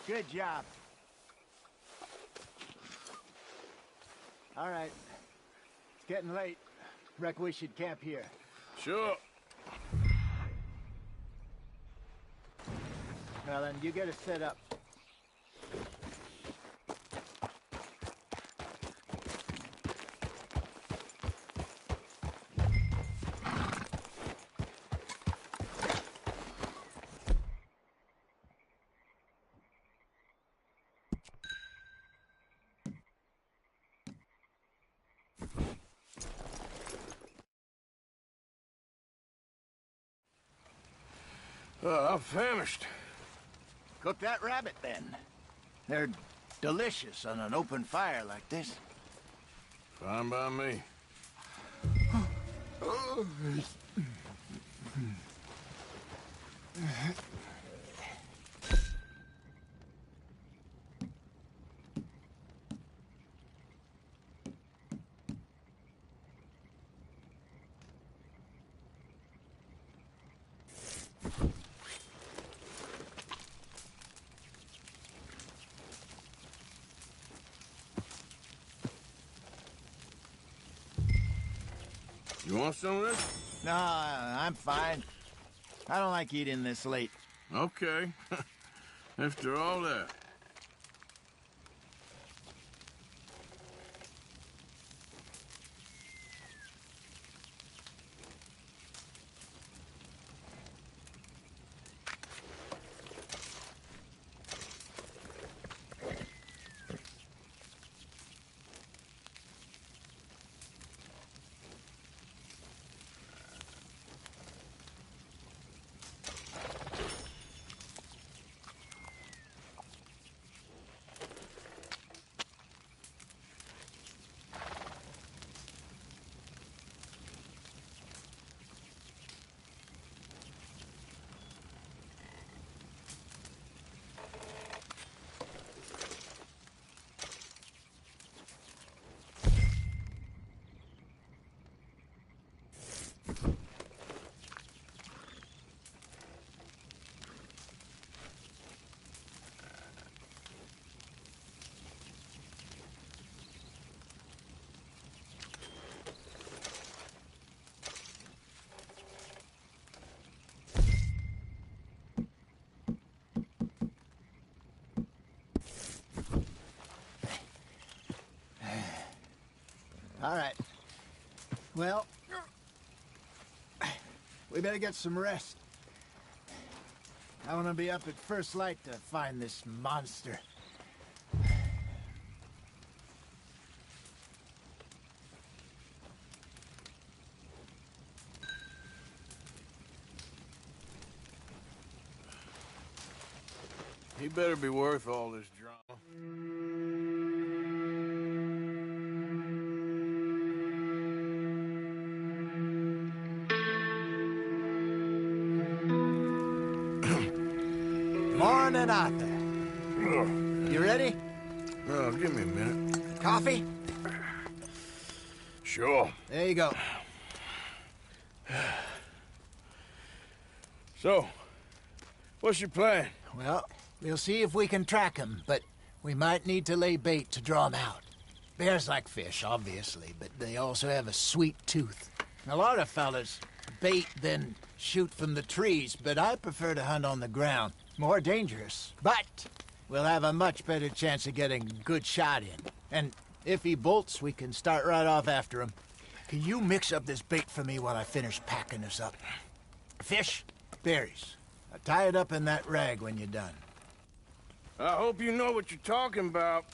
Good job. All right. It's getting late. Reckon we should camp here. Sure. Well, then, you get us set up. I'm famished. Cook that rabbit, then. They're delicious on an open fire like this. Fine by me. You want some of this? No, I'm fine. I don't like eating this late. Okay. After all that. All right. Well, we better get some rest. I want to be up at first light to find this monster. He better be worth all this drama. Morning, Arthur. You ready? Oh, give me a minute. Coffee? Sure. There you go. So, what's your plan? Well, we'll see if we can track him, but we might need to lay bait to draw him out. Bears like fish, obviously, but they also have a sweet tooth. A lot of fellas bait, then shoot from the trees, but I prefer to hunt on the ground. More dangerous, but we'll have a much better chance of getting a good shot in. And if he bolts, we can start right off after him. Can you mix up this bait for me while I finish packing this up? Fish, berries. Tie it up in that rag when you're done. I hope you know what you're talking about.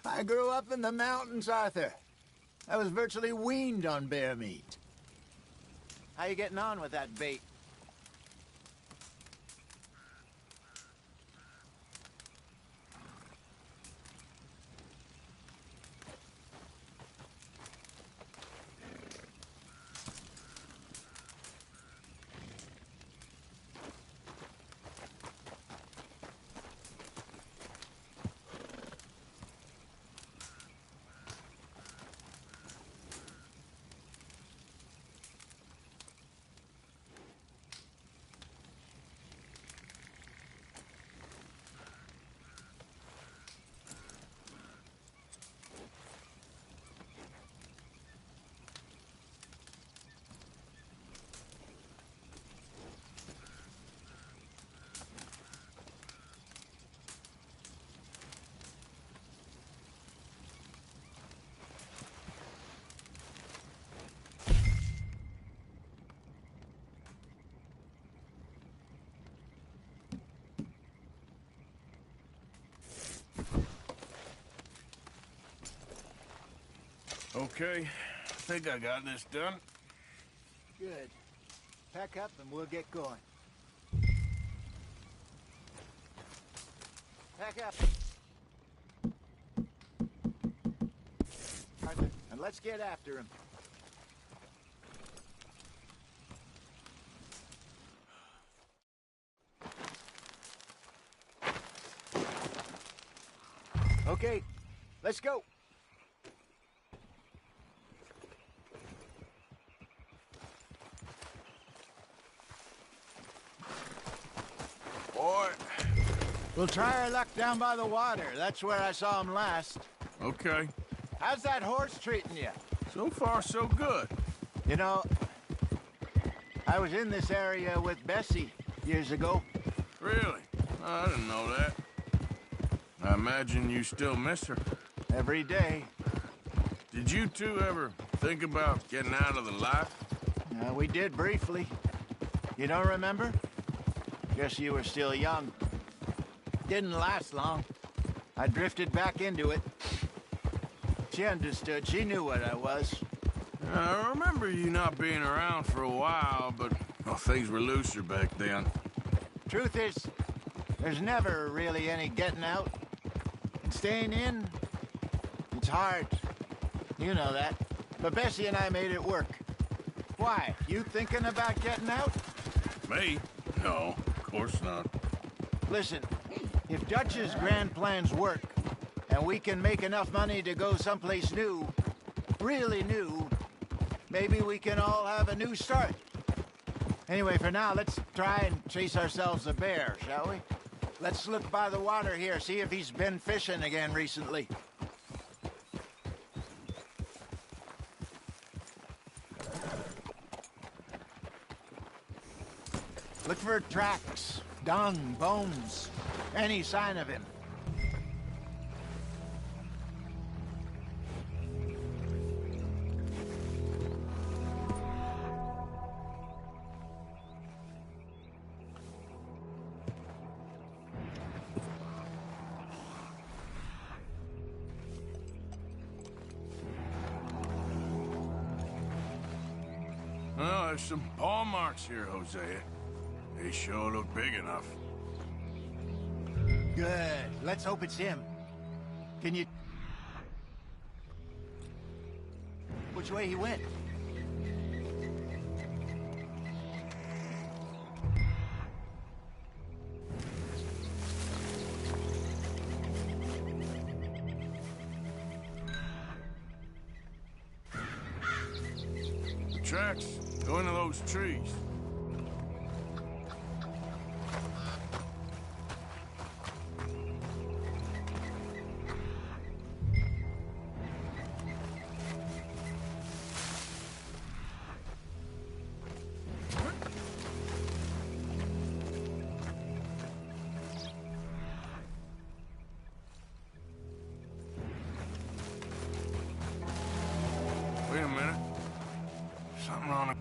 I grew up in the mountains, Arthur. I was virtually weaned on bear meat. How you getting on with that bait? Okay, I think I got this done. Good. Pack up and we'll get going. Pack up. And let's get after him. Okay, let's go. Boy. We'll try our luck down by the water. That's where I saw him last. Okay. How's that horse treating you? So far, so good. You know, I was in this area with Bessie years ago. Really? I didn't know that. I imagine you still miss her. Every day. Did you two ever think about getting out of the life? We did briefly. You don't remember? Guess you were still young. Didn't last long. I drifted back into it. She understood. She knew what I was. I remember you not being around for a while, but things were looser back then. Truth is, there's never really any getting out. And staying in, it's hard. You know that. But Bessie and I made it work. Why? You thinking about getting out? Me? No, of course not. Listen, if Dutch's grand plans work, and we can make enough money to go someplace new, really new, maybe we can all have a new start. Anyway, for now, let's try and chase ourselves a bear, shall we? Let's look by the water here, see if he's been fishing again recently. Look for tracks, dung, bones, any sign of him. Well, there's some paw marks here, Hosea. They sure look big enough. Good. Let's hope it's him. Can you... Which way he went? The tracks go into those trees. Wait a minute. Something on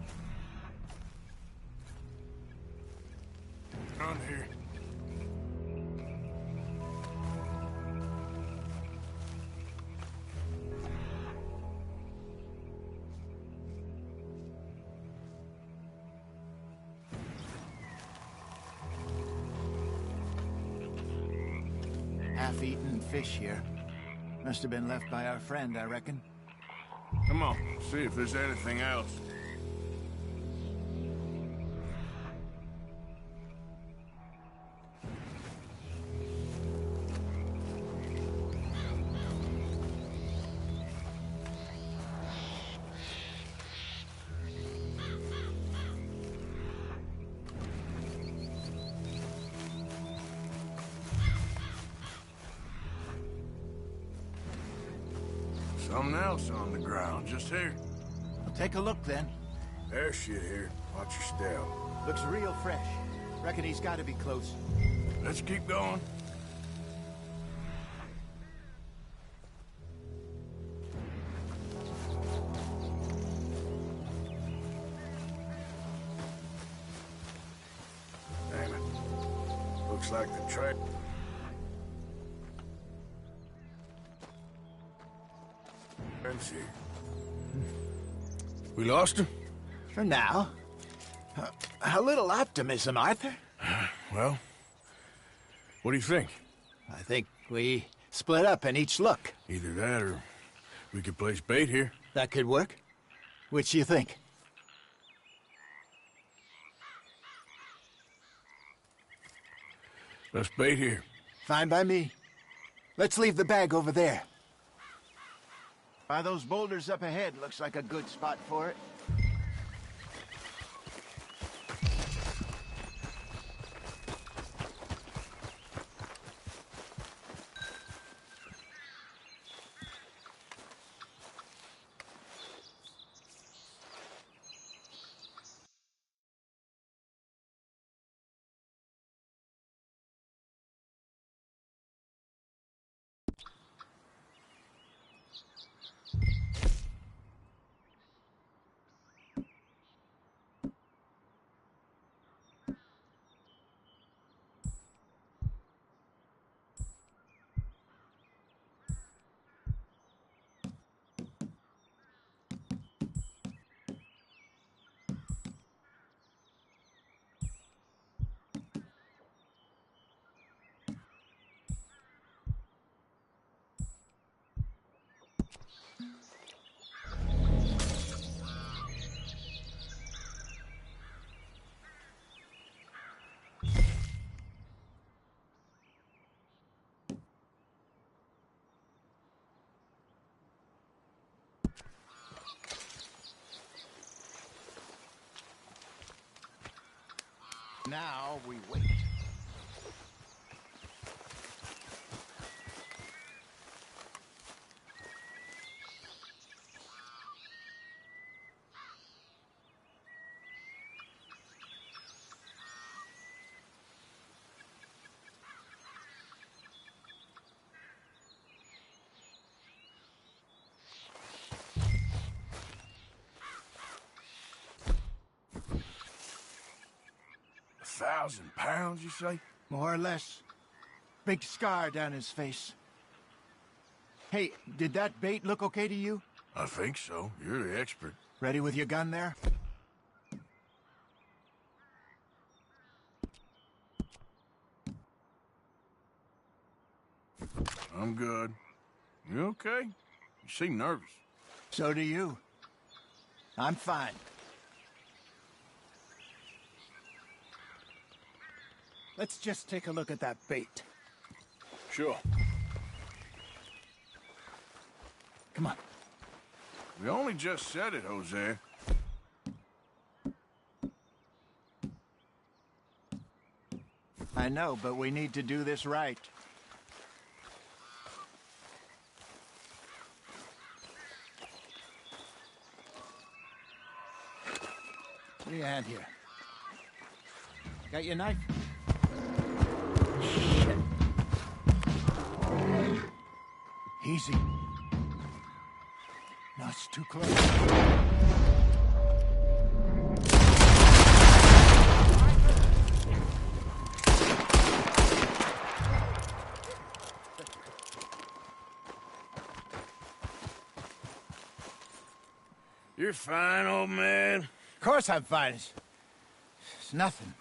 here. Half-eaten fish here. Must have been left by our friend, I reckon. Come on, see if there's anything else. Something else on the ground, just here. Well, take a look then. There's shit here. Watch your step. Looks real fresh. Reckon he's got to be close. Let's keep going. Damn it. Looks like the track. Here. We lost him? For now. A little optimism, Arthur. Well, what do you think? I think we split up and each look. Either that or we could place bait here. That could work. Which do you think? Let's bait here. Fine by me. Let's leave the bag over there. By those boulders up ahead, looks like a good spot for it. Now we wait. £1,000, you say? More or less. Big scar down his face. Hey, did that bait look okay to you? I think so. You're the expert. Ready with your gun there? I'm good. You okay? You seem nervous. So do you. I'm fine. Let's just take a look at that bait. Sure. Come on. We only just said it, Jose. I know, but we need to do this right. Give me a hand here. Got your knife? Shit. Easy. No, it's too close. You're fine, old man. Of course I'm fine. It's nothing.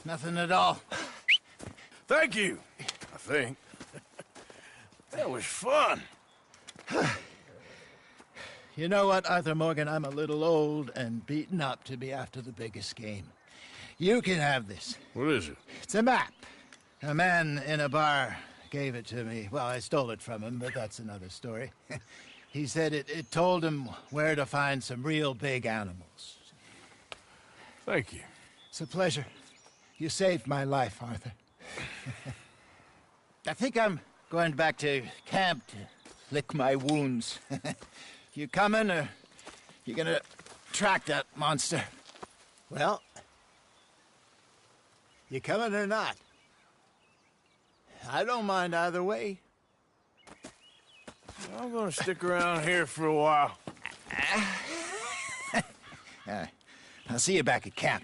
Nothing at all. Thank you, I think. That was fun. You know what, Arthur Morgan? I'm a little old and beaten up to be after the biggest game. You can have this. What is it? It's a map. A man in a bar gave it to me. Well, I stole it from him, but that's another story. He said it told him where to find some real big animals. Thank you. It's a pleasure. You saved my life, Arthur. I think I'm going back to camp to lick my wounds. You coming, or you gonna track that monster? Well, you coming or not? I don't mind either way. I'm gonna stick around here for a while. I'll see you back at camp.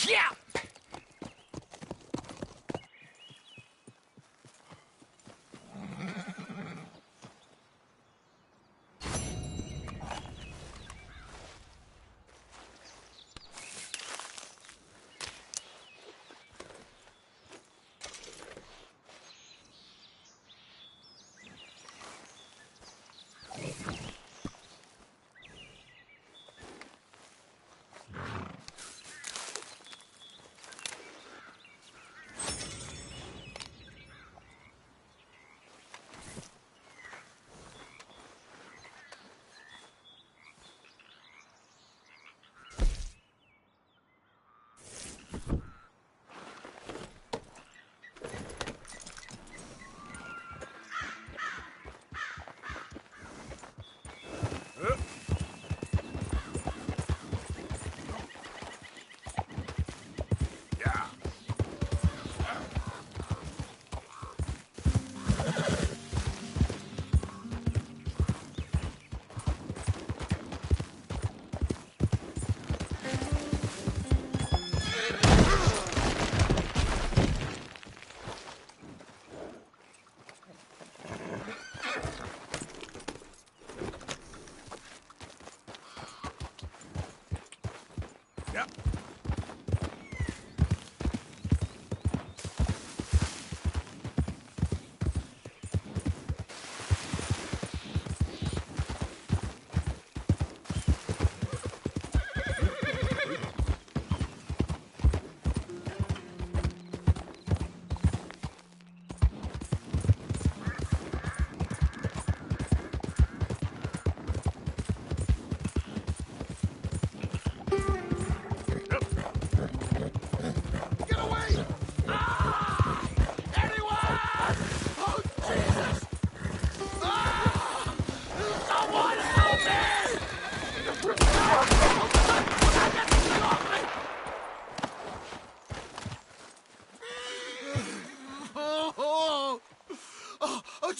Yeah!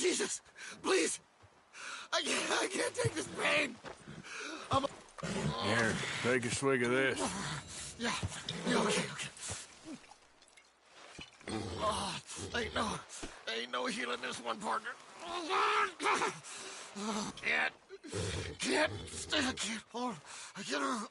Jesus, please. I can't take this pain. Here, take a swig of this. Yeah, okay. Oh, ain't no healing this one, partner. Can't hold. I can't.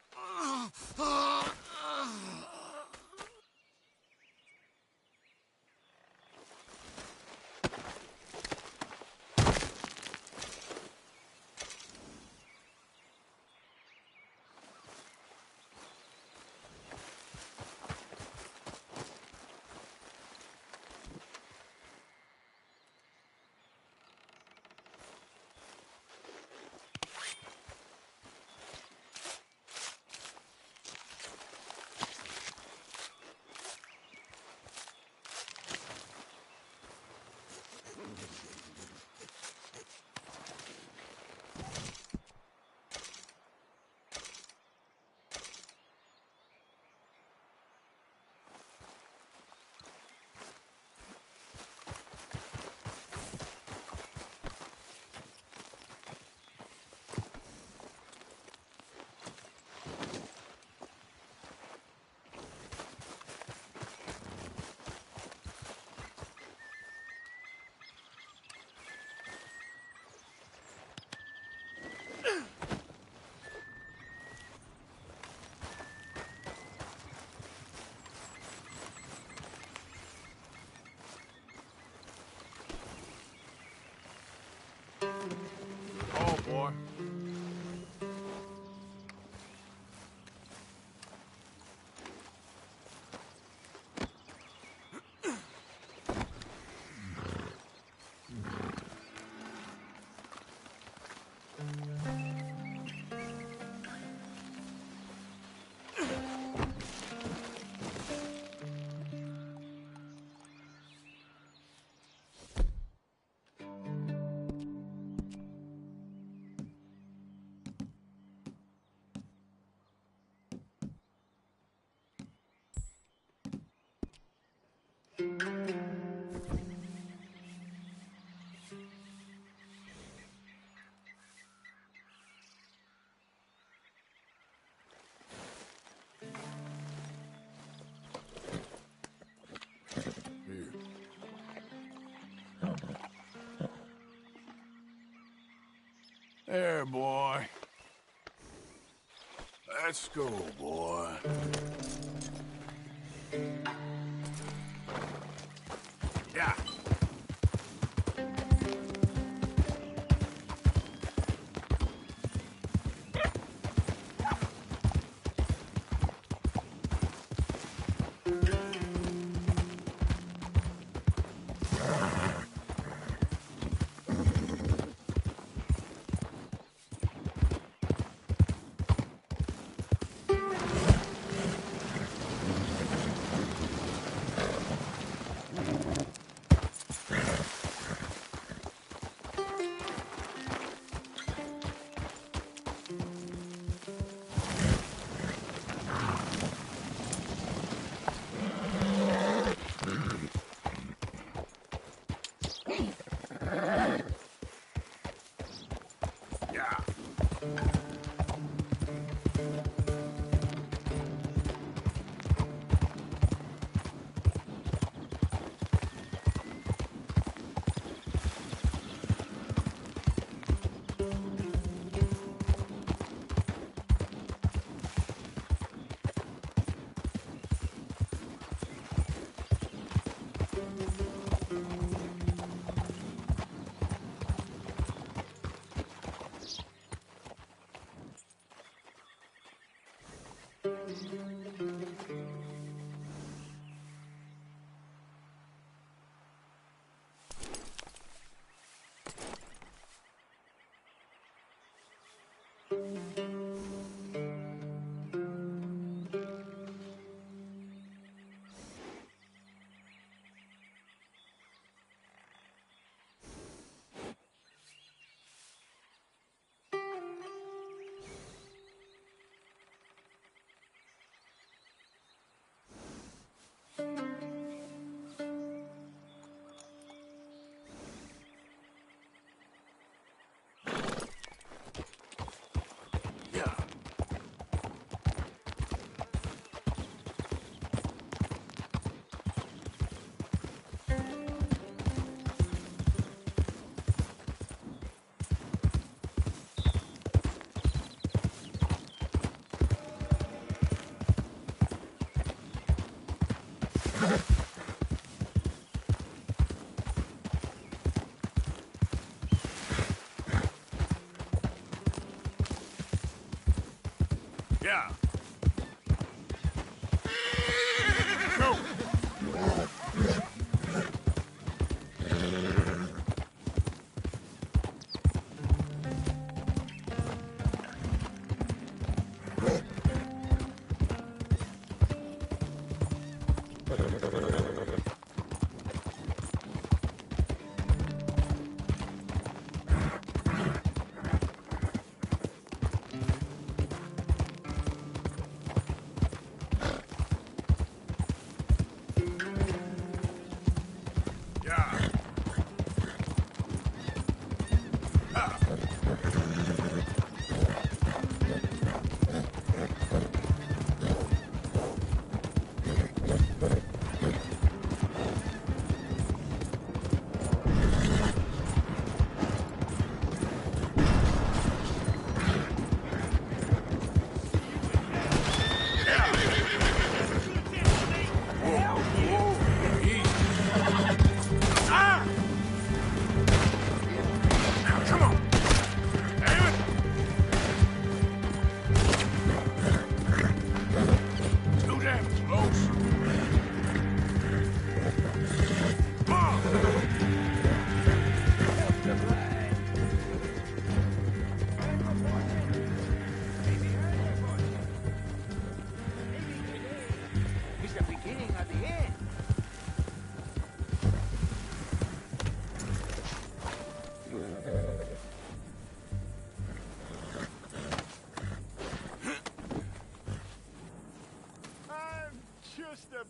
Oh, boy. Here. There, boy. Let's go, boy. Yeah.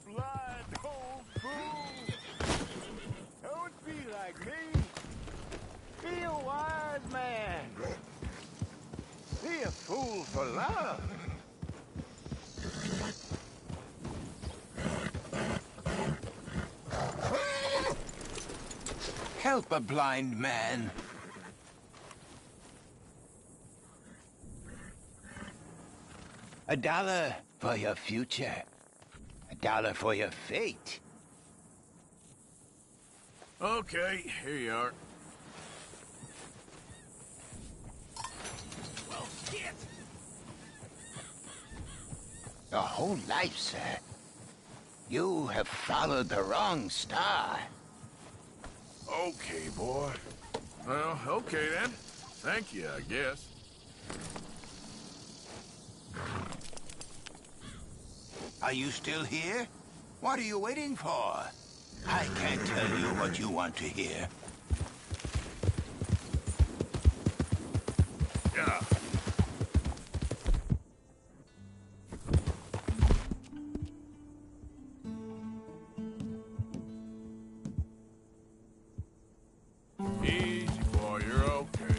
blind old fool. Don't be like me. Be a wise man. Be a fool for love. Help a blind man. $1 for your future. $1 for your fate. Okay, here you are. Well, shit. Your whole life, sir. You have followed the wrong star. Okay, boy. Well, okay then. Thank you, I guess. Are you still here? What are you waiting for? I can't tell you what you want to hear. Yeah. Easy, boy. You're okay.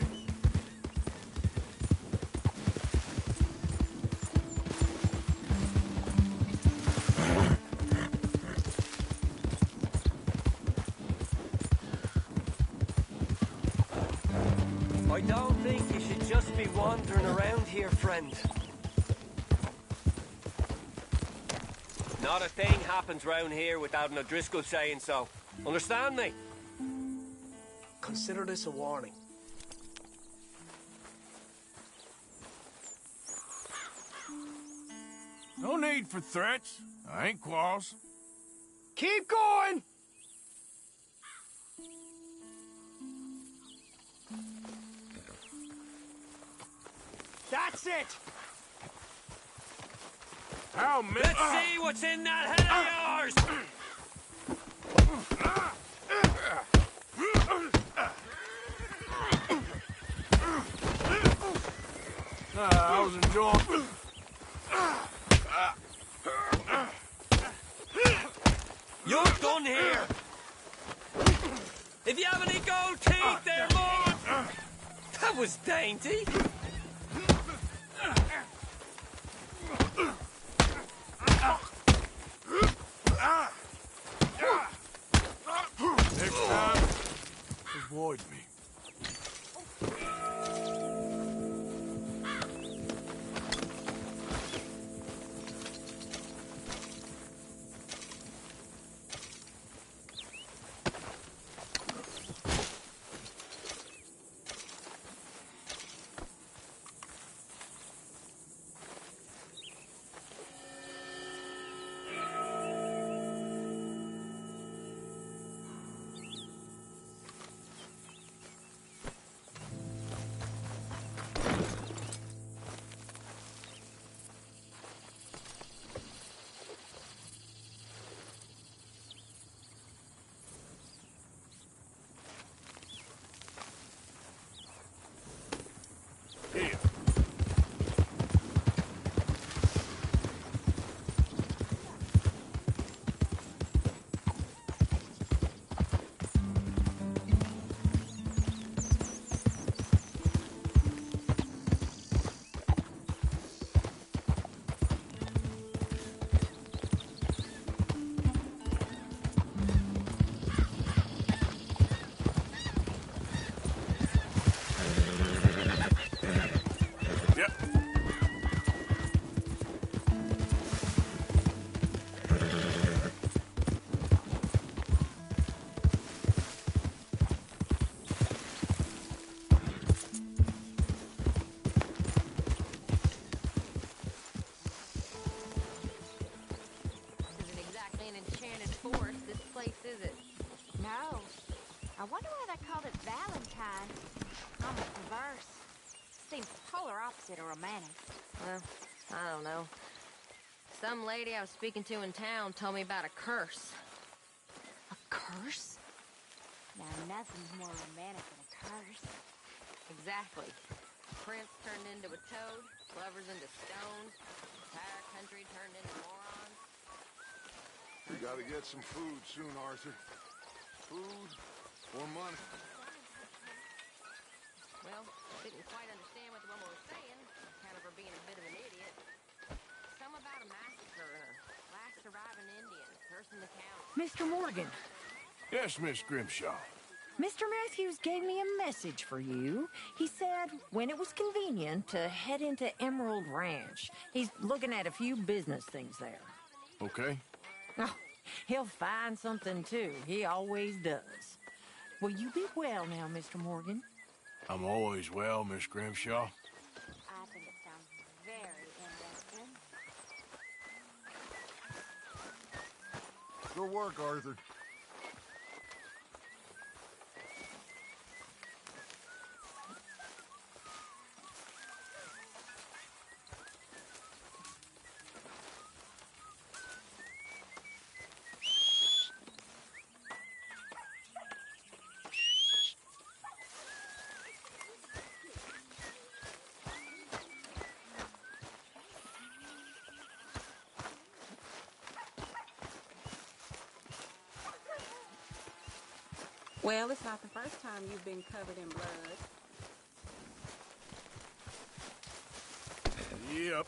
I don't think you should just be wandering around here, friend. Not a thing happens round here without an O'Driscoll saying so. Understand me? Consider this a warning. No need for threats. I ain't Claus. Keep going! That's it. How many? Let's see what's in that head of yours! I was enjoying. You're done here! If you have any gold teeth there, Maud! That was dainty! Next time, avoid me. Here. Yep. Isn't exactly an enchanted forest, this place, is it? No. I wonder why they called it Valentine. Almost reverse. Seems polar opposite of romantic. Well, I don't know. Some lady I was speaking to in town told me about a curse. A curse? Now, nothing's more romantic than a curse. Exactly. Prince turned into a toad, lovers into stones, entire country turned into morons. We gotta get some food soon, Arthur. Food or money. Well, didn't quite understand what the woman was saying. Kind of her being a bit of an idiot. Something about a massacre and a last surviving Indian, cursing the county. Mr. Morgan, Yes, Miss Grimshaw. Mr. Matthews gave me a message for you. He said when it was convenient to head into Emerald Ranch. He's looking at a few business things there. Okay. Oh, he'll find something too. He always does. Will you be well now, Mr. Morgan? I'm always well, Miss Grimshaw. I think it sounds very interesting. Good work, Arthur. Well, it's not the first time you've been covered in blood. Yep.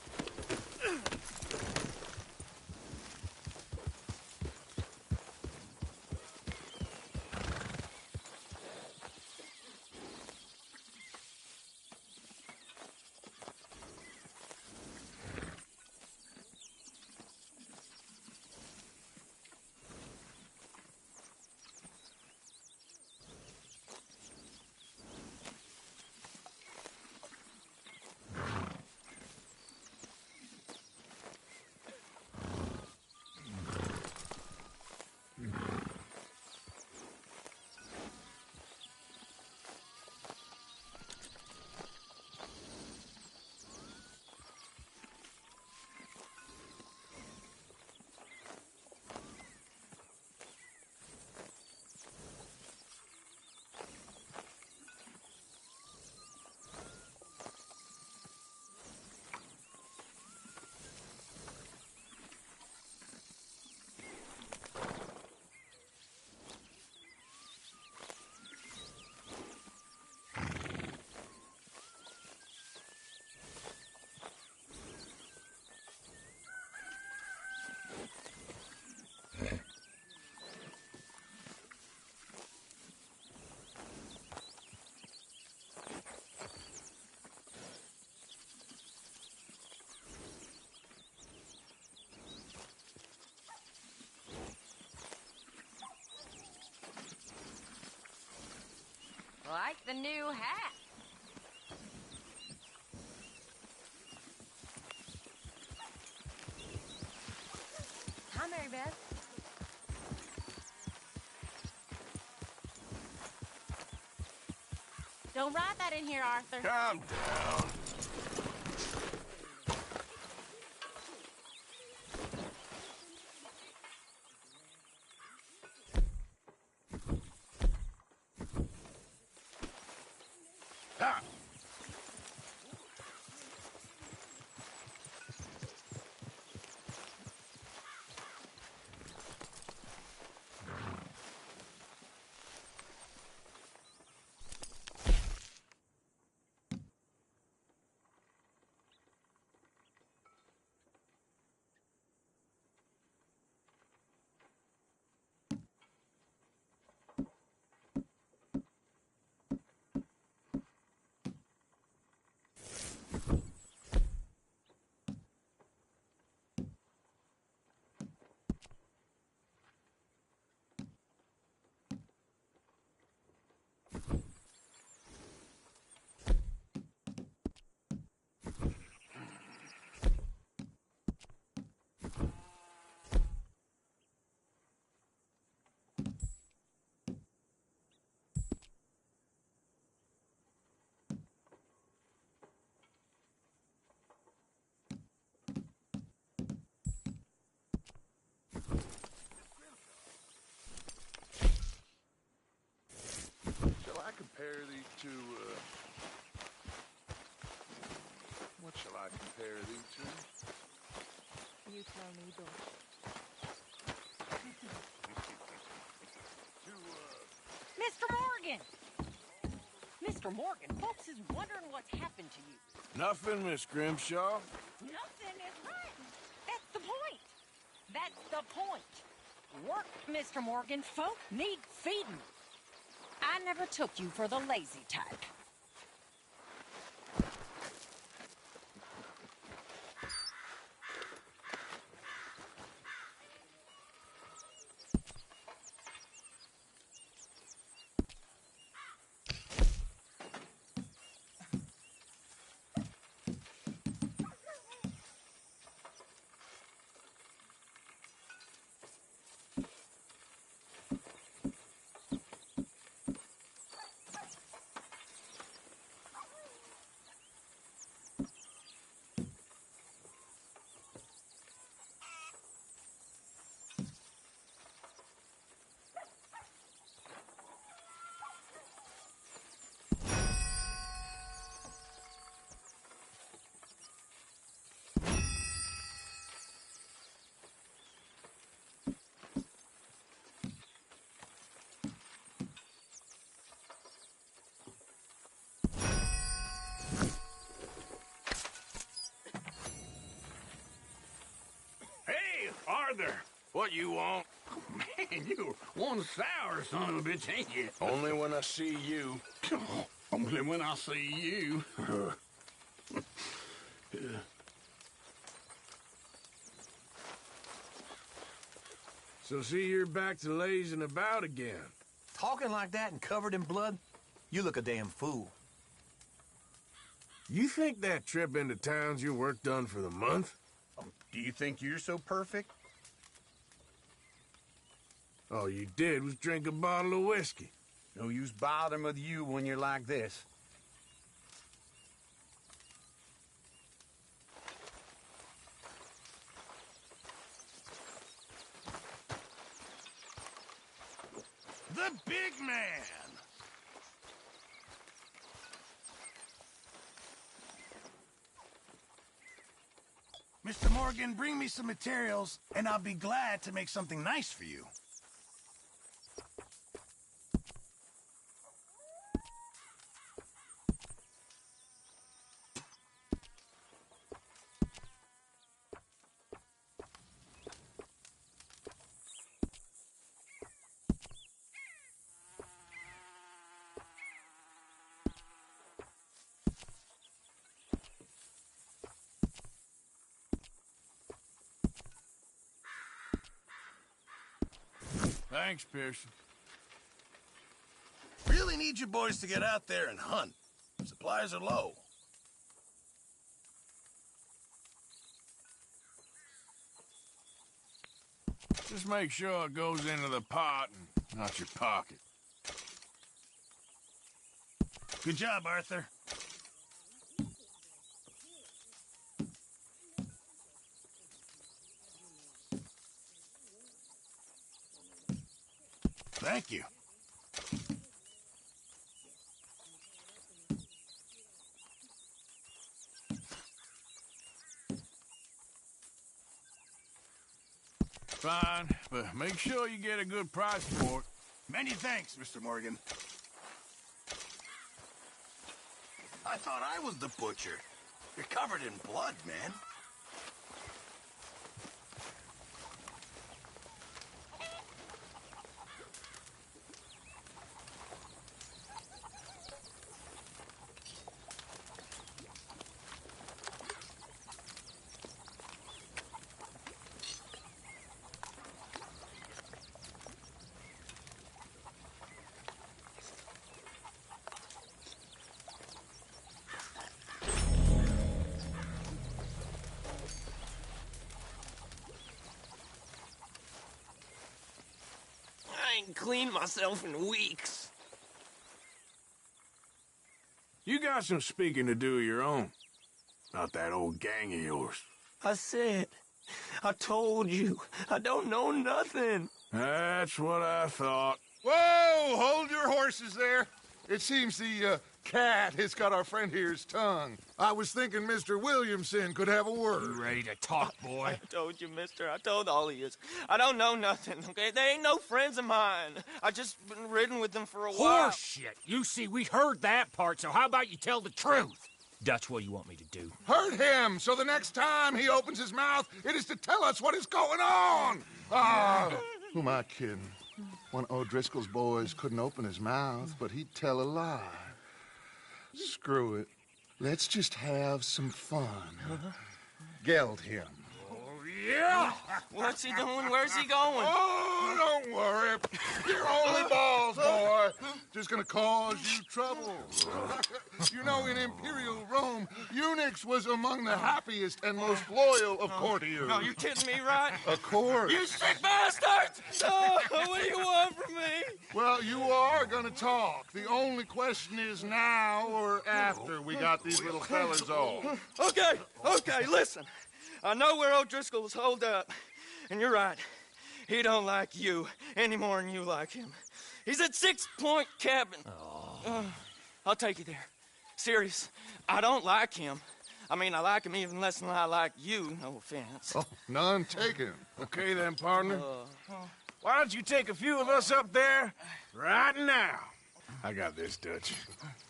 Like the new hat. Hi, Mary Beth. Don't ride that in here, Arthur. Calm down. Ah! Shall I compare these two, what shall I compare these two? You tell me, Deutsch. Morgan! Mr. Morgan, folks is wondering what's happened to you. Nothing, Miss Grimshaw. Nothing is right. That's the point. That's the point. Work, Mr. Morgan. Folk need feeding. I never took you for the lazy type. Hey, Arthur! What you want? Man, you're one sour son of a bitch, ain't you? Only when I see you. Only when I see you. So see you're back to lazing about again. Talking like that and covered in blood? You look a damn fool. You think that trip into town's your work done for the month? Do you think you're so perfect? All you did was drink a bottle of whiskey. No use bothering with you when you're like this. The big man! Mr. Morgan, bring me some materials, and I'll be glad to make something nice for you. Thanks, Pearson. Really need you boys to get out there and hunt. Supplies are low. Just make sure it goes into the pot and not your pocket. Good job, Arthur. Thank you. Fine, but make sure you get a good price for it. Many thanks, Mr. Morgan. I thought I was the butcher. You're covered in blood, man. I ain't cleaned myself in weeks. You got some speaking to do of your own. Not that old gang of yours. I said, I told you, I don't know nothing. That's what I thought. Whoa! Hold your horses there. It seems the cat has got our friend here's tongue. I was thinking Mr. Williamson could have a word. You ready to talk, boy? I told you, mister. I told all of you. I don't know nothing, okay? They ain't no friends of mine. I just been ridden with them for a while. Horseshit. You see, we heard that part, so how about you tell the truth? Dutch, what do you want me to do? Hurt him, so the next time he opens his mouth, it is to tell us what is going on. Who am I kidding? One of O'Driscoll's boys couldn't open his mouth, but he'd tell a lie. Screw it. Let's just have some fun. Geld him. Yeah! What's he doing? Where's he going? Oh, don't worry. You're only balls, boy. Just gonna cause you trouble. You know, in Imperial Rome, eunuchs was among the happiest and most loyal of courtiers. No, you kidding me, right? Of course. You sick bastards! Oh, what do you want from me? Well, you are gonna talk. The only question is now or after we got these little fellas off. Okay, listen. I know where O'Driscoll's holed up, and you're right. He don't like you any more than you like him. He's at 6 Point Cabin. I'll take you there. Serious, I don't like him. I mean, I like him even less than I like you, no offense. Oh, none taken. Okay then, partner. Why don't you take a few of us up there right now? I got this, Dutch.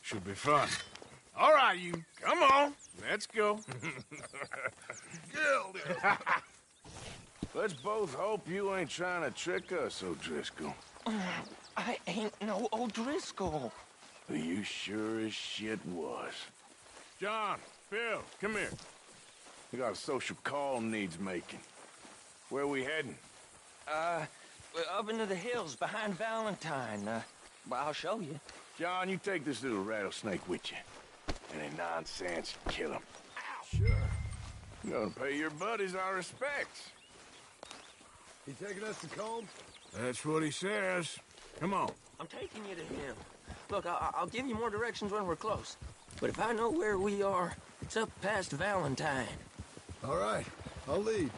Should be fun. All right, you. Come on. Let's go. Let's both hope you ain't trying to trick us, O'Driscoll. I ain't no O'Driscoll. You sure as shit was. John, Phil, come here. We got a social call needs making. Where we heading? Up into the hills behind Valentine. Well, I'll show you. John, you take this little rattlesnake with you. Any nonsense, kill him. Ow. Sure. You're gonna pay your buddies our respects. He taking us to Combe? That's what he says. Come on. I'm taking you to him. Look, I'll give you more directions when we're close. But if I know where we are, it's up past Valentine. All right, I'll lead.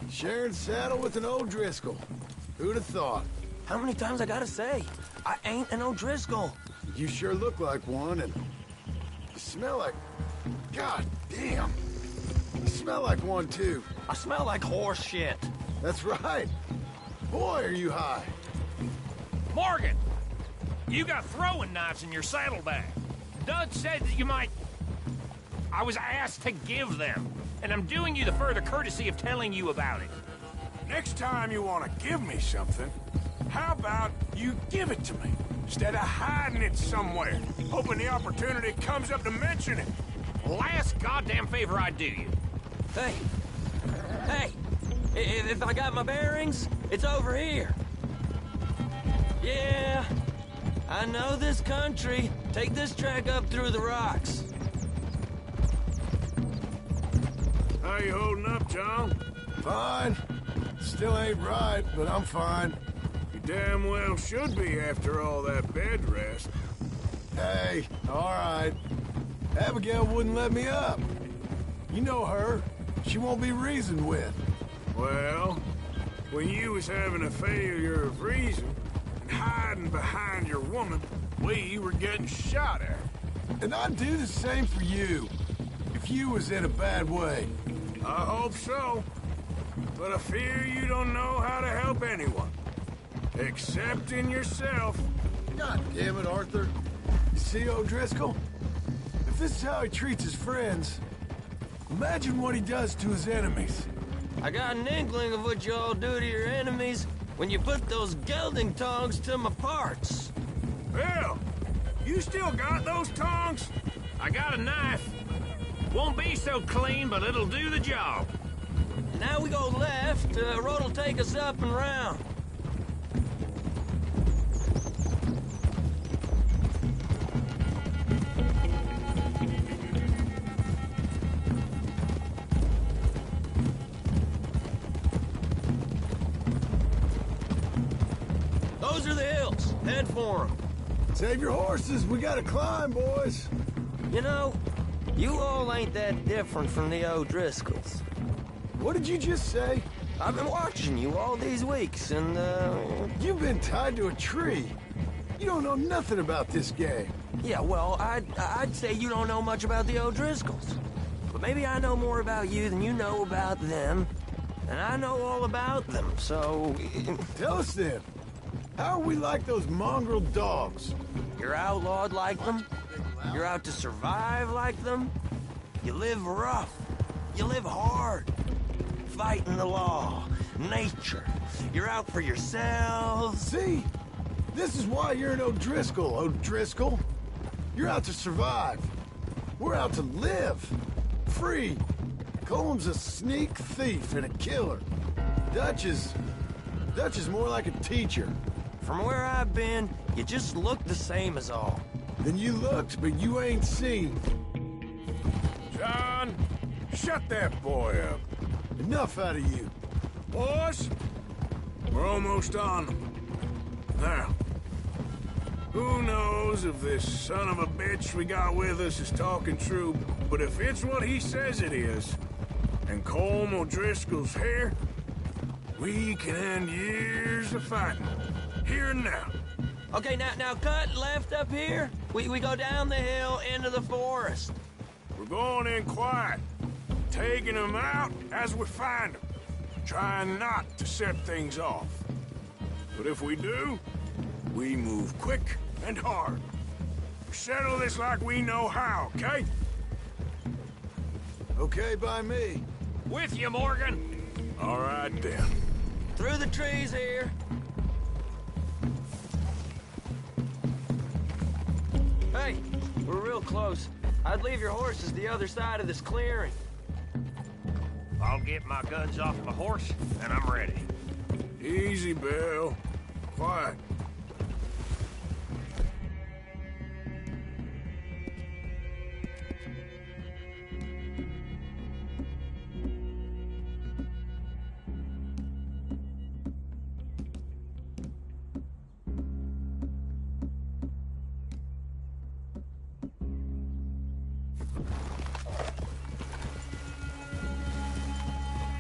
Sharing saddle with an O'Driscoll. Who'd have thought? How many times I gotta say? I ain't an O'Driscoll. You sure look like one, and you smell like... God damn. You smell like one, too. I smell like horse shit. That's right. Boy, are you high. Morgan! You got throwing knives in your saddlebag. Dutch said that you might... I was asked to give them, and I'm doing you the further courtesy of telling you about it. Next time you want to give me something, how about you give it to me, instead of hiding it somewhere, hoping the opportunity comes up to mention it? Last goddamn favor I do you. Hey, if I got my bearings, it's over here. Yeah, I know this country. Take this track up through the rocks. How you holding up, John? Fine. Still ain't right, but I'm fine. You damn well should be after all that bed rest. Hey, all right. Abigail wouldn't let me up. You know her. She won't be reasoned with. Well, when you was having a failure of reason and hiding behind your woman, we were getting shot at. And I'd do the same for you, if you was in a bad way. I hope so. But I fear you don't know how to help anyone. Except in yourself. God damn it, Arthur. You see O'Driscoll? If this is how he treats his friends, imagine what he does to his enemies. I got an inkling of what you all do to your enemies when you put those gelding tongs to my parts. Bill, you still got those tongs? I got a knife. Won't be so clean, but it'll do the job. Now we go left. Road'll take us up and round. Those are the hills. Head for them. Save your horses. We gotta climb, boys. You know, you all ain't that different from the O'Driscolls. What did you just say? I've been watching you all these weeks, and, You've been tied to a tree. You don't know nothing about this game. Yeah, well, I'd say you don't know much about the O'Driscolls. But maybe I know more about you than you know about them. And I know all about them, so... Tell us then. How are we like those mongrel dogs? You're outlawed like them. You're out to survive like them. You live rough. You live hard. Fighting the law, nature. You're out for yourselves. See? This is why you're an O'Driscoll, O'Driscoll. You're out to survive. We're out to live. Free. Coleman's a sneak thief and a killer. Dutch is more like a teacher. From where I've been, you just look the same as all. Then you looked, but you ain't seen. John, shut that boy up. Enough out of you. Boys, we're almost on them. Now, who knows if this son of a bitch we got with us is talking true, but if it's what he says it is, and Colm O'Driscoll's here, we can end years of fighting, here and now. Okay, now cut left up here. We go down the hill into the forest. We're going in quiet, taking them out as we find them, trying not to set things off. But if we do, we move quick and hard. We settle this like we know how, okay? Okay by me. With you, Morgan. All right, then. Through the trees here. Hey, we're real close. I'd leave your horses the other side of this clearing. I'll get my guns off my horse, and I'm ready. Easy, Bill. Quiet.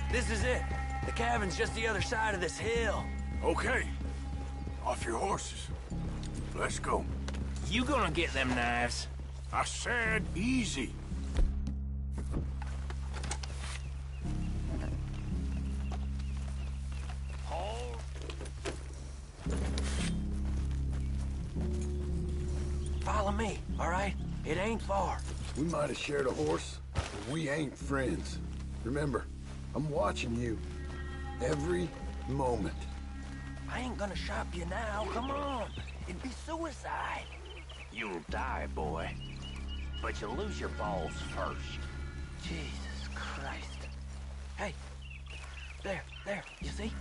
This is it. The cabin's just the other side of this hill. Okay. Off your horses. Let's go. You gonna get them knives? I said easy. Hold. Follow me, all right? It ain't far. We might have shared a horse, but we ain't friends. Remember, I'm watching you. Every moment. I ain't gonna shop you now, come on. It'd be suicide. You'll die, boy. But you'll lose your balls first. Jesus Christ. Hey, there, you see?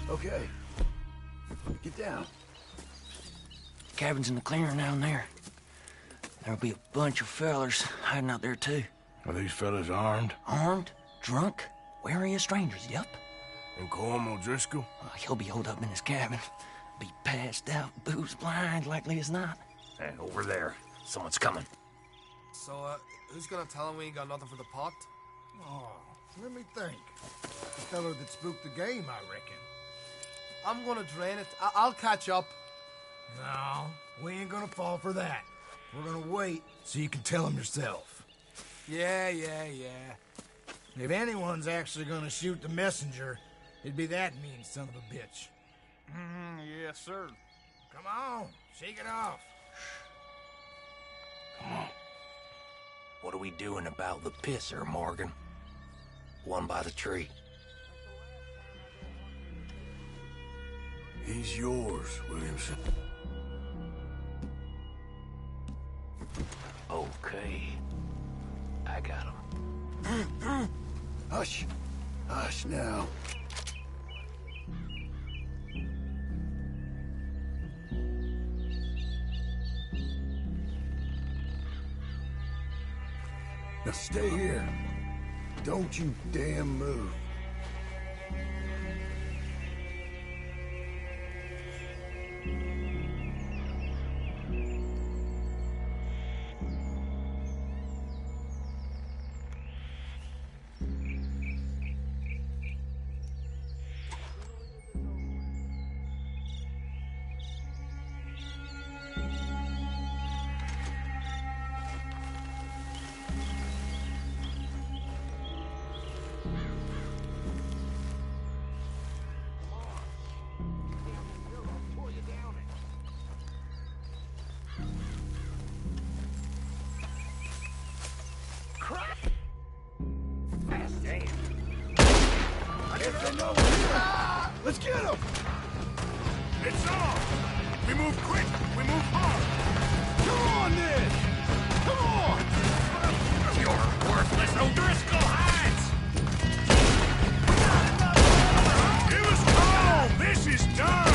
Okay. Get down. Cabin's in the clearing down there. There'll be a bunch of fellers hiding out there, too. Are these fellas armed? Armed, drunk, wary of strangers, yup. And Colm O'Driscoll? He'll be holed up in his cabin. Be passed out, booze blind, likely as not. Hey, over there. Someone's coming. So, who's gonna tell him we ain't got nothing for the pot? Oh, let me think. The fella that spooked the game, I reckon. I'm gonna drain it. I'll catch up. No, we ain't gonna fall for that. We're gonna wait so you can tell him yourself. Yeah. If anyone's actually gonna shoot the messenger, it'd be that mean son of a bitch. Yes, sir. Come on, shake it off. Come on. What are we doing about the pisser, Morgan? One by the tree. He's yours, Williamson. Okay. I got him. Hush. Hush now. Now stay here. Don't you damn move. Quick, we move hard. Come on, then! Come on! You're worthless O'Driscoll hides! Give us home! This is done!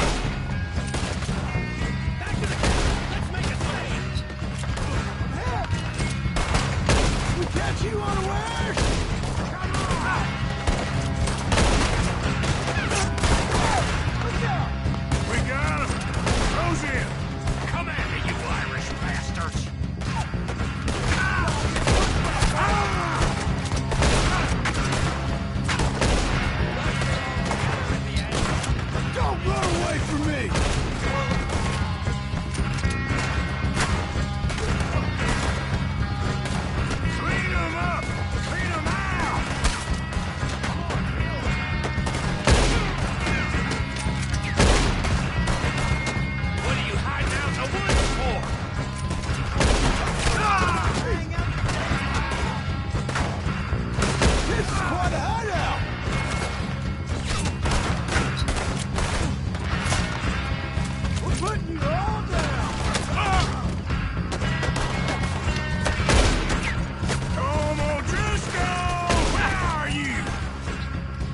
Back to the camp! Let's make a stand! We catch you unawares! Come on! We got him! Close in! Come at me, you Irish bastards! Don't run away from me! Clean them up! Clean them out! What are you hiding out in the woods for? This is quite a hideout! We're putting you all down! Come on, Driscoll! Where are you?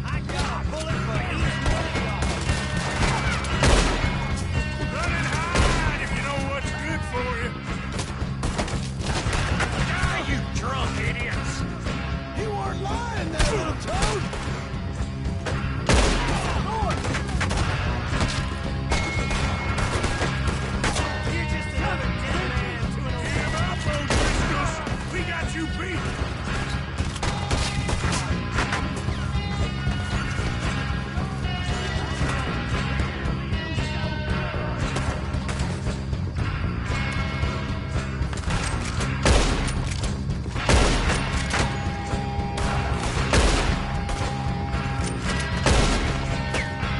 I got a bullet for each one of y'all. Run and hide if you know what's good for you. Die, you drunk idiots! You weren't lying, that little toad! You're just another dead man to an Give up, O'Driscolls! We got you beat!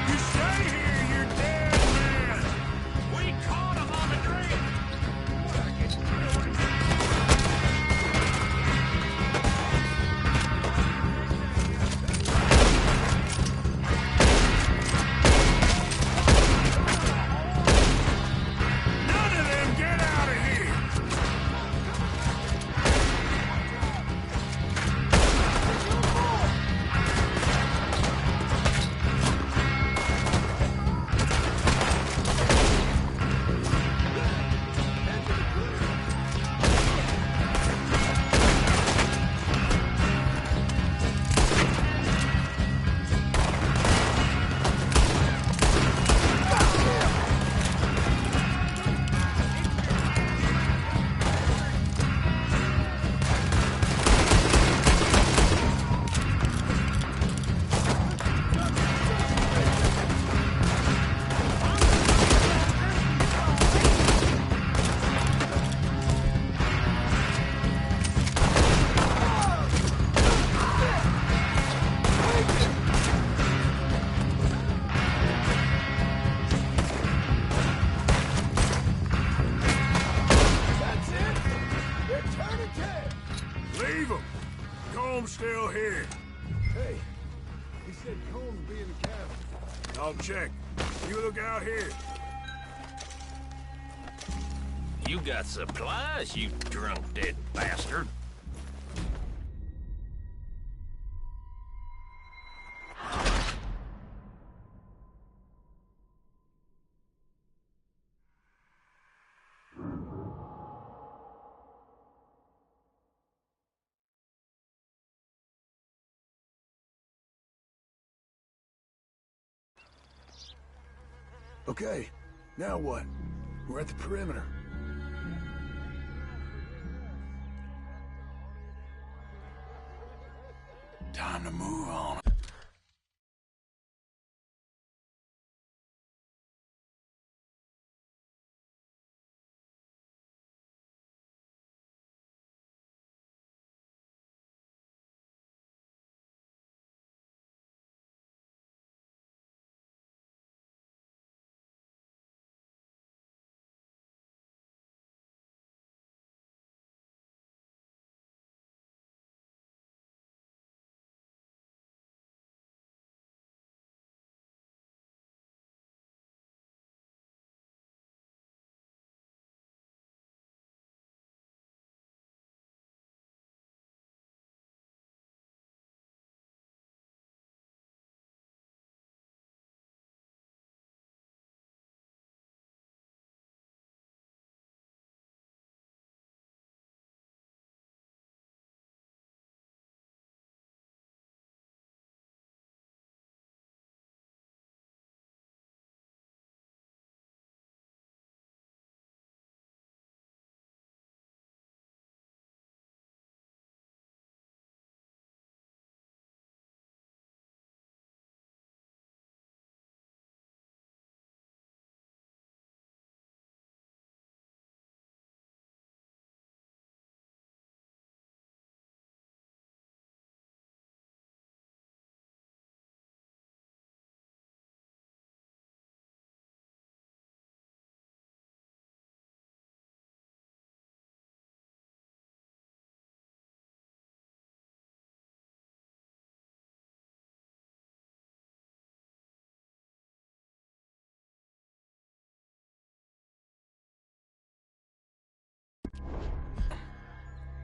You stay here, you're dead man! We caught him on the drink! None of them get out of here! That's it! You're turning tail! Leave them! Comb's still here. Hey, he said Combs be in the cabin. I'll check. You look out here. You got supplies, you drunk dead bastard. Okay, now what? We're at the perimeter. Time to move on.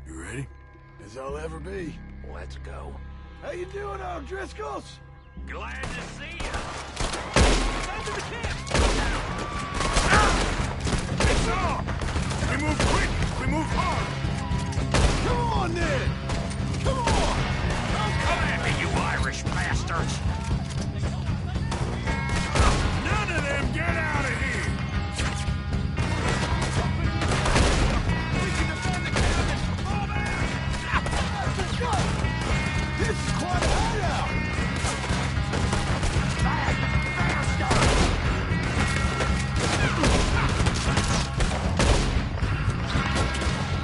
You ready? As I'll ever be. Let's go. How you doing, O'Driscolls? Glad to see you. Go to the camp. It's on! We move quick! We move hard! Come on, then! Come on! Come at me, you Irish bastards! None of them get out of here! We can defend the cabin! Fall back! Let's go! This is quite a hideout!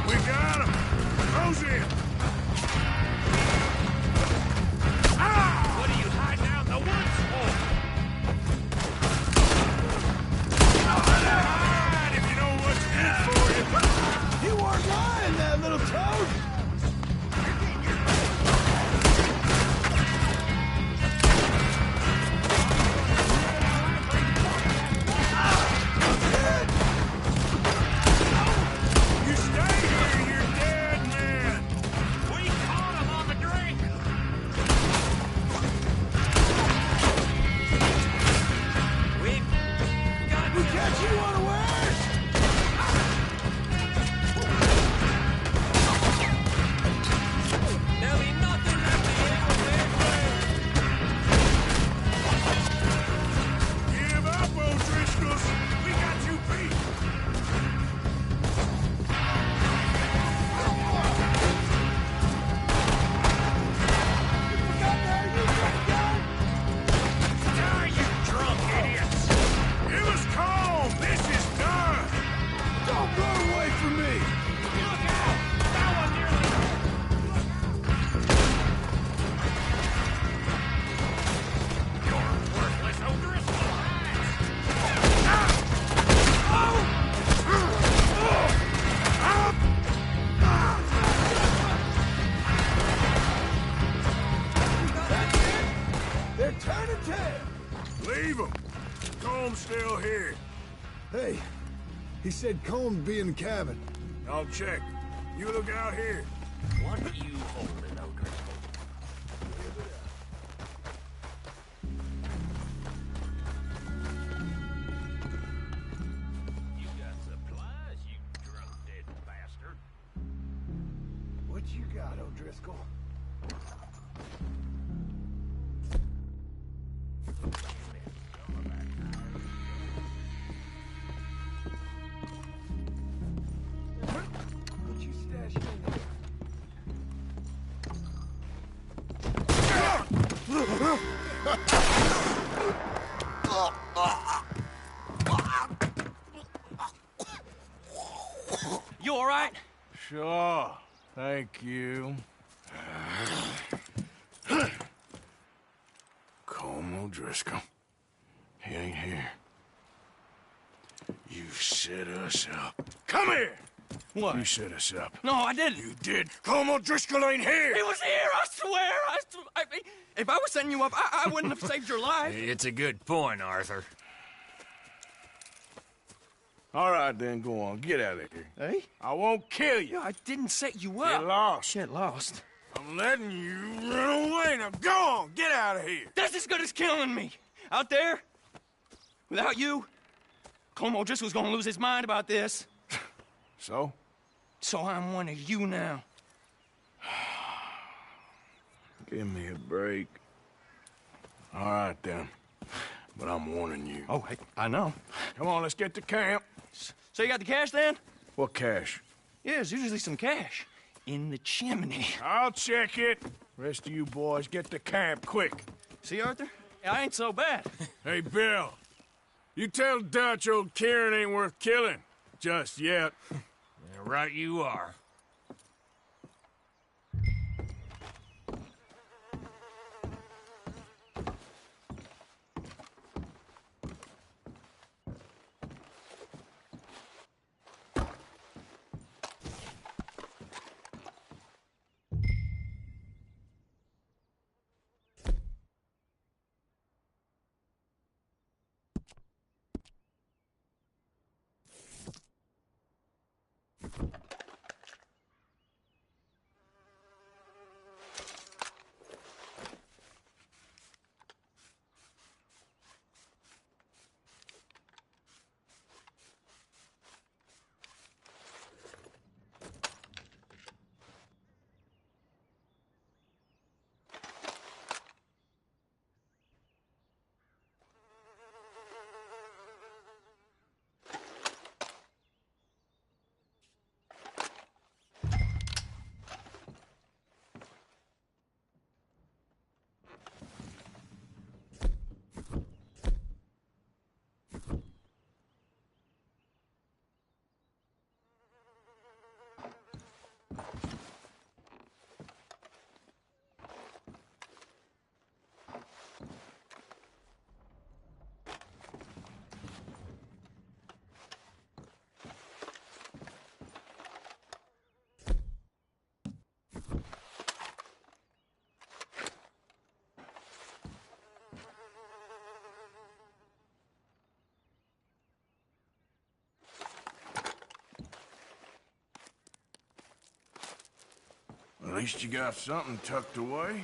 We got him! Close in! What are you hiding out in the woods for? Hide if you know what's good for you! You weren't lying, that little toad! You stay here, you're dead man! We caught him on the drink! We've got We catch you unawares! There'll be nothing left to Give up, O'Driscolls! We got you beat! Die, you drunk idiots! It was calm! This is done! Don't run away from me! Look out! That one nearly... You're worthless, O'Driscoll! They're turning tail! Leave them! Comb's still here. Hey, he said Comb'd be in the cabin. I'll check. You look out here. What are you holding, O'Driscoll? You got supplies, you drunk dead bastard. What you got, O'Driscoll? What you stashed in there? You all right? Sure. Thank you. Colm O'Driscoll. He ain't here. You set us up. Come here! What? You set us up. No, I didn't. You did. Colm O'Driscoll ain't here! He was here, I swear. If I was setting you up, I wouldn't have saved your life. It's a good point, Arthur. All right, then, go on. Get out of here. Hey? I won't kill you. I didn't set you up. Get lost. Get lost. I'm letting you run away. Now go on. Get out of here. That's as good as killing me. Out there, without you, Colm O'Driscoll's gonna lose his mind about this. So? So I'm one of you now. Give me a break. All right, then. But I'm warning you. Oh, I know. Come on, let's get to camp. So you got the cash then? What cash? Yeah, there's usually some cash in the chimney. I'll check it. Rest of you boys, get to camp, quick. See, Arthur? I ain't so bad. Hey, Bill. You tell Dutch old Kieran ain't worth killing. Just yet. Yeah, right you are. least you got something tucked away.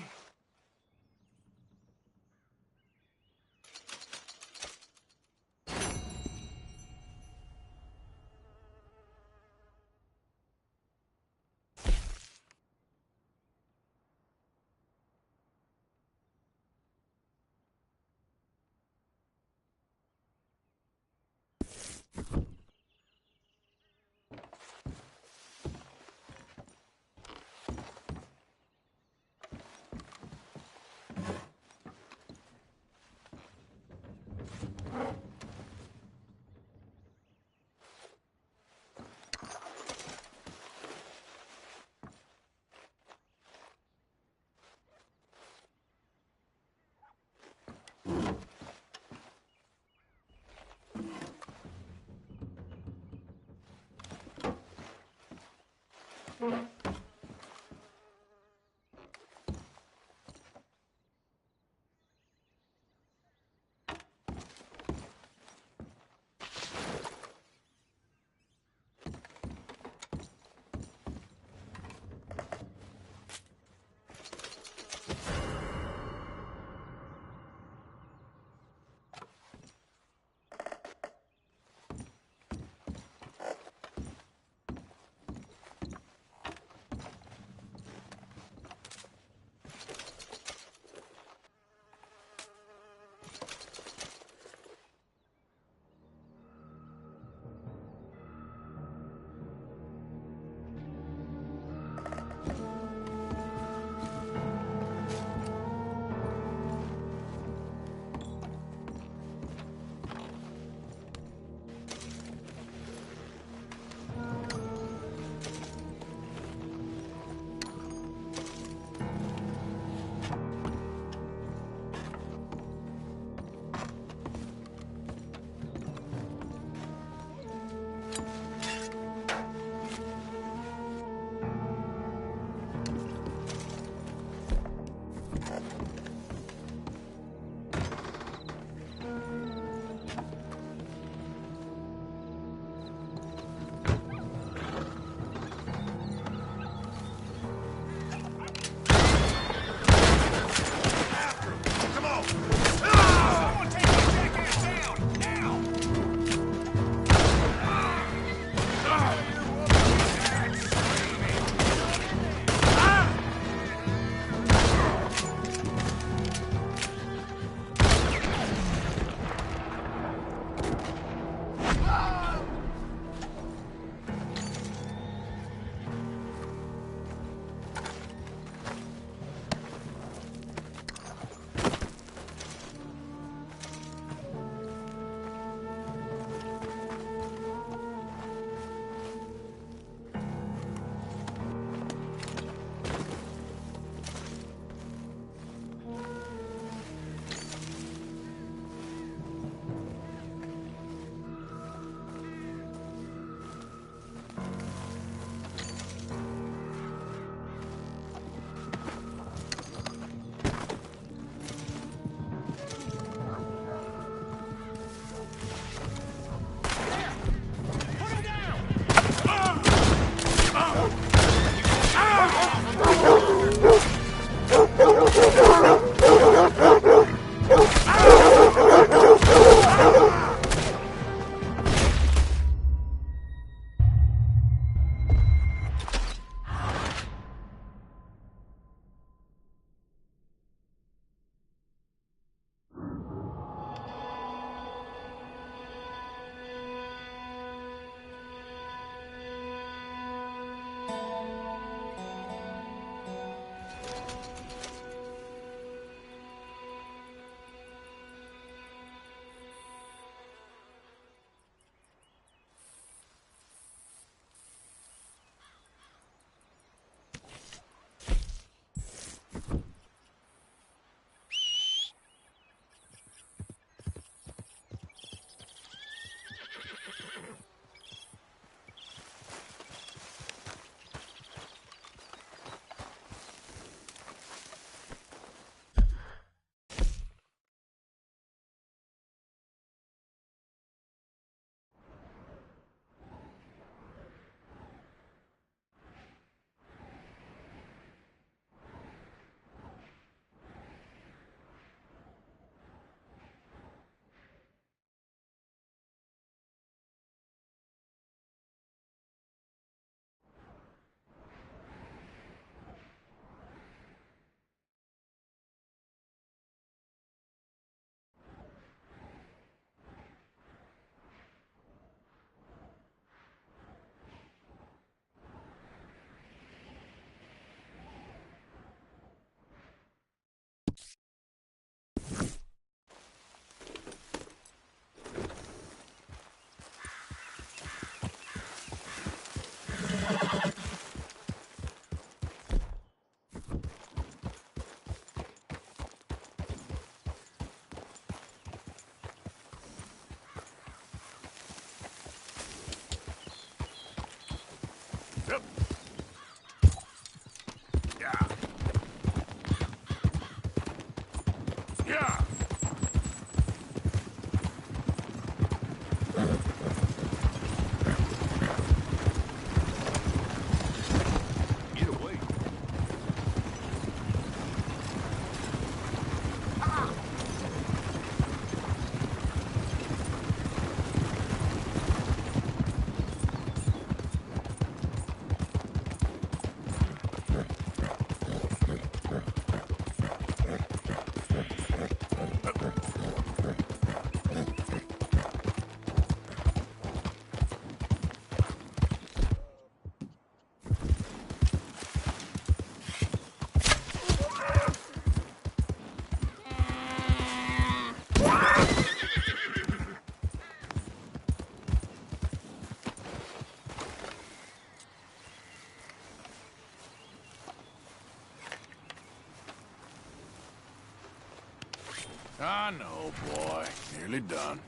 I know, boy. Nearly done.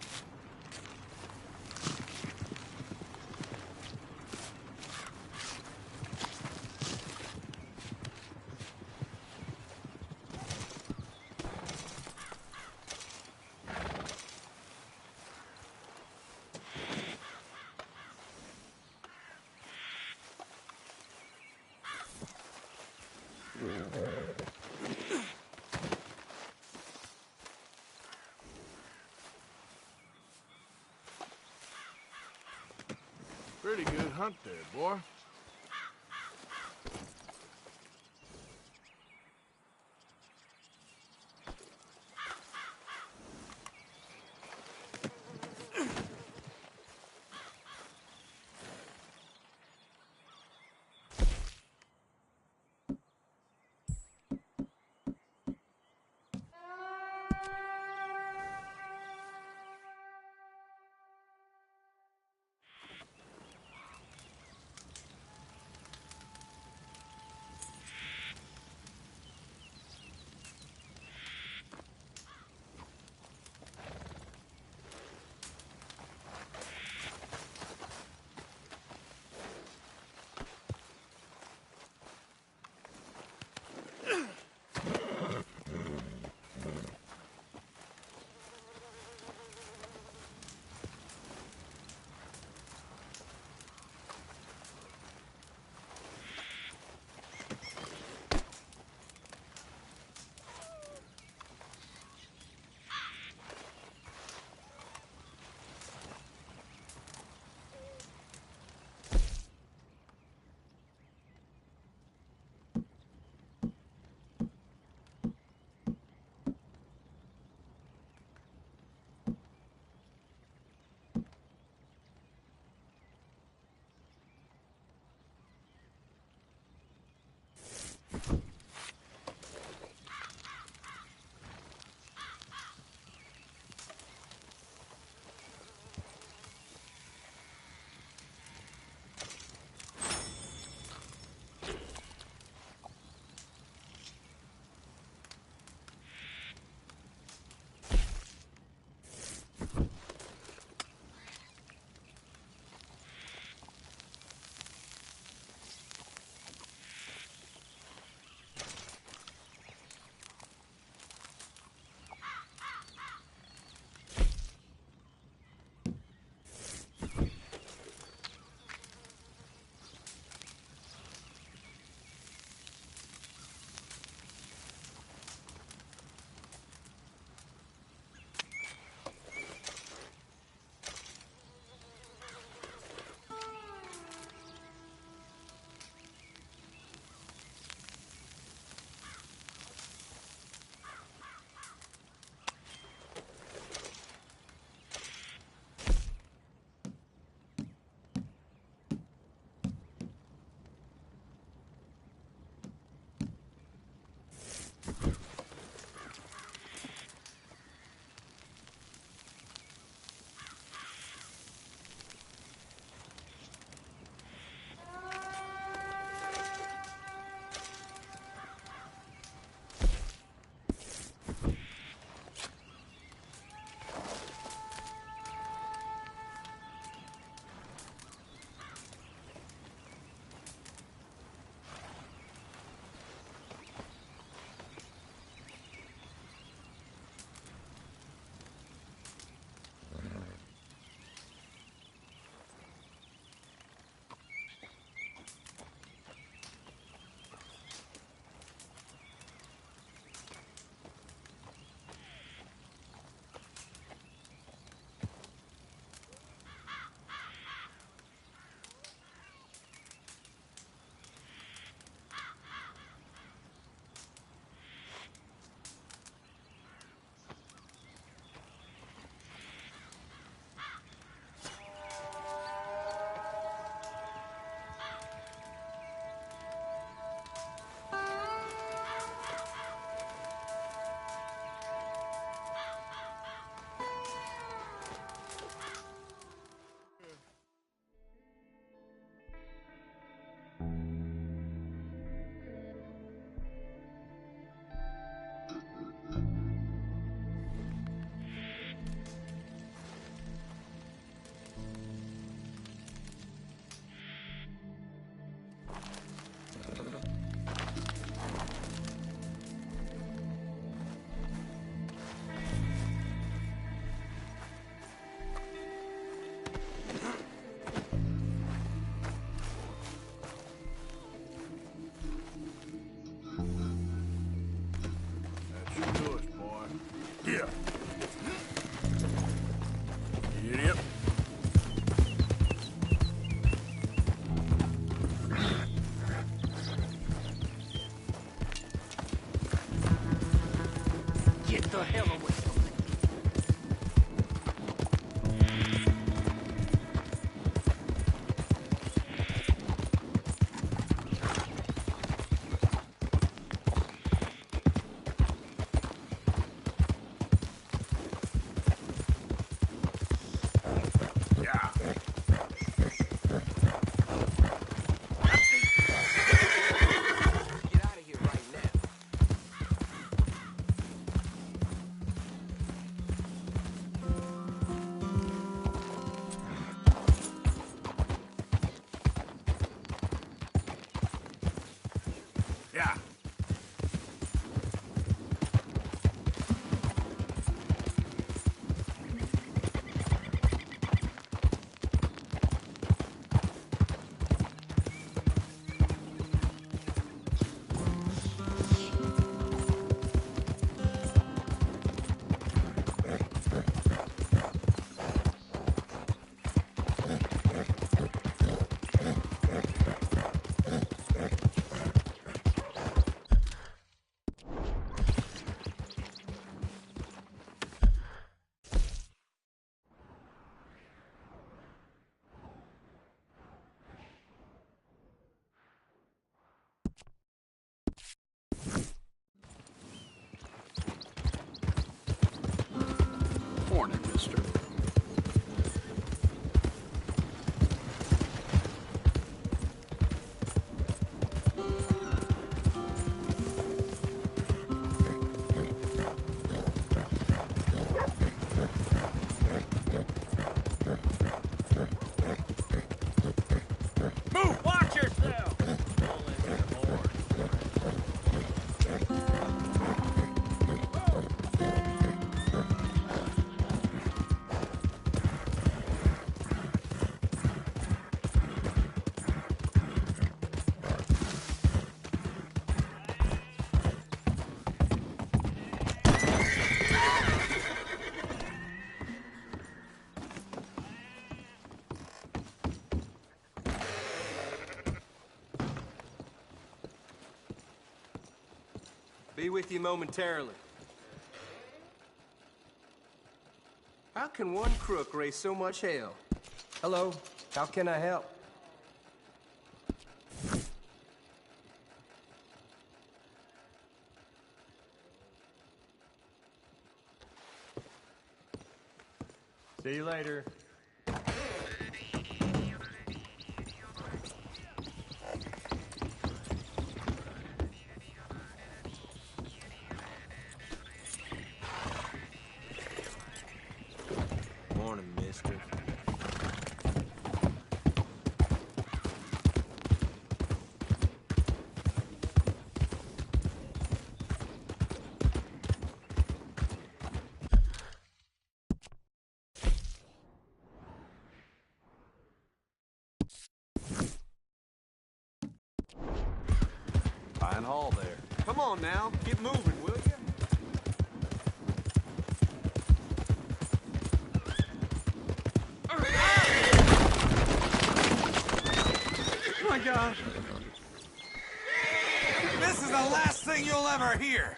Pretty good hunt there, boy. the hell away from me. Yeah. Morning, mister. Move! Watch yourself! Be with you momentarily. How can one crook raise so much hell? Hello, how can I help? See you later. Morning, mister. Fine haul there. Come on now, get moving, will you? Oh my gosh. This is the last thing you'll ever hear.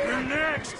You're next!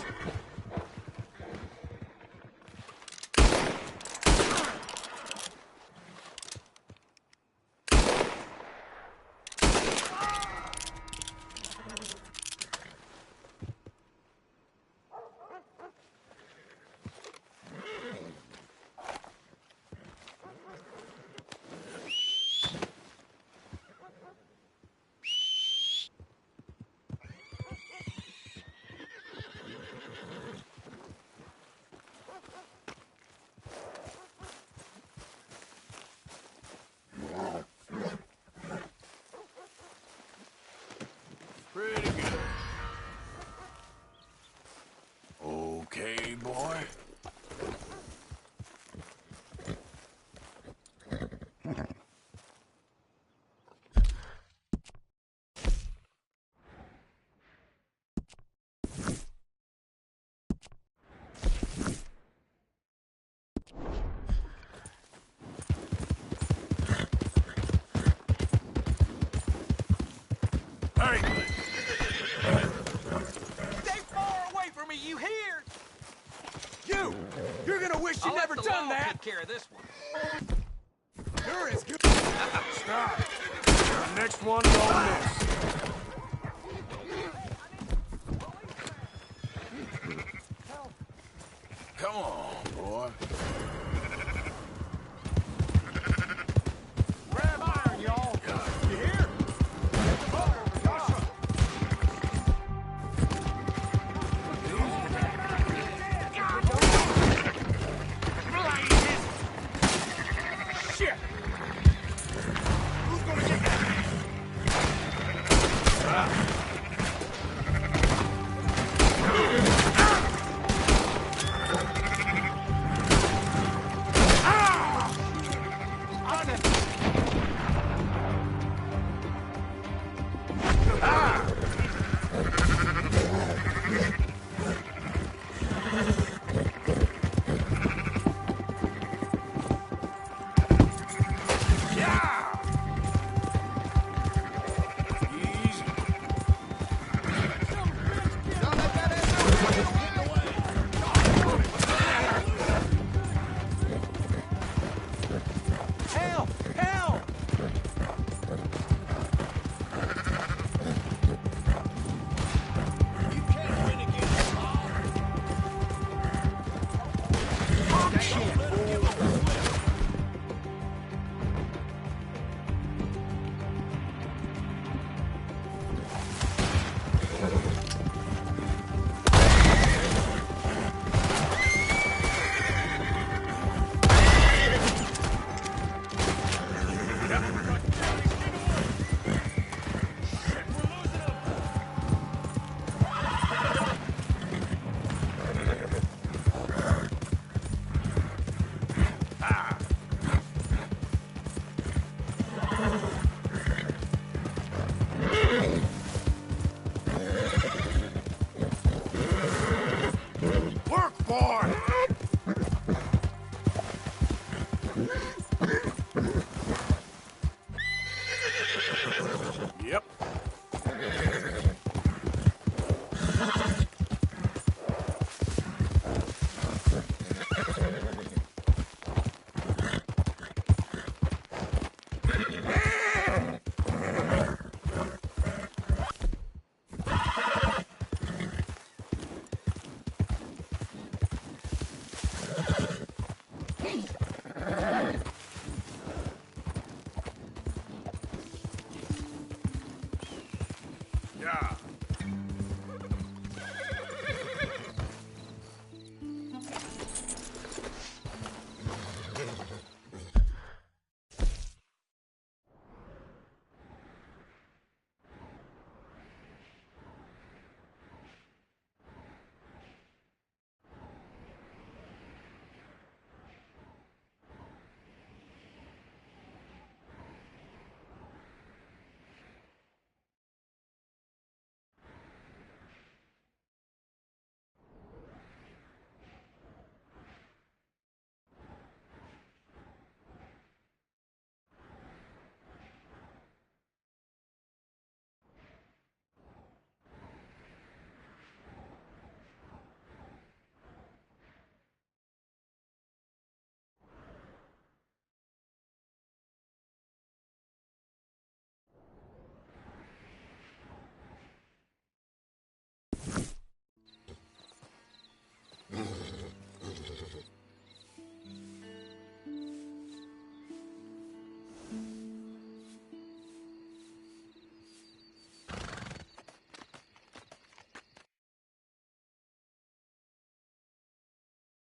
You're gonna wish you'd never done that! Take care of this one. You're as good. Stop. The next one don't miss. Come on, boy. Grab iron, y'all. You hear? Shit! Who's gonna get that? Help! Help! Work, boy! Yep. Yeah.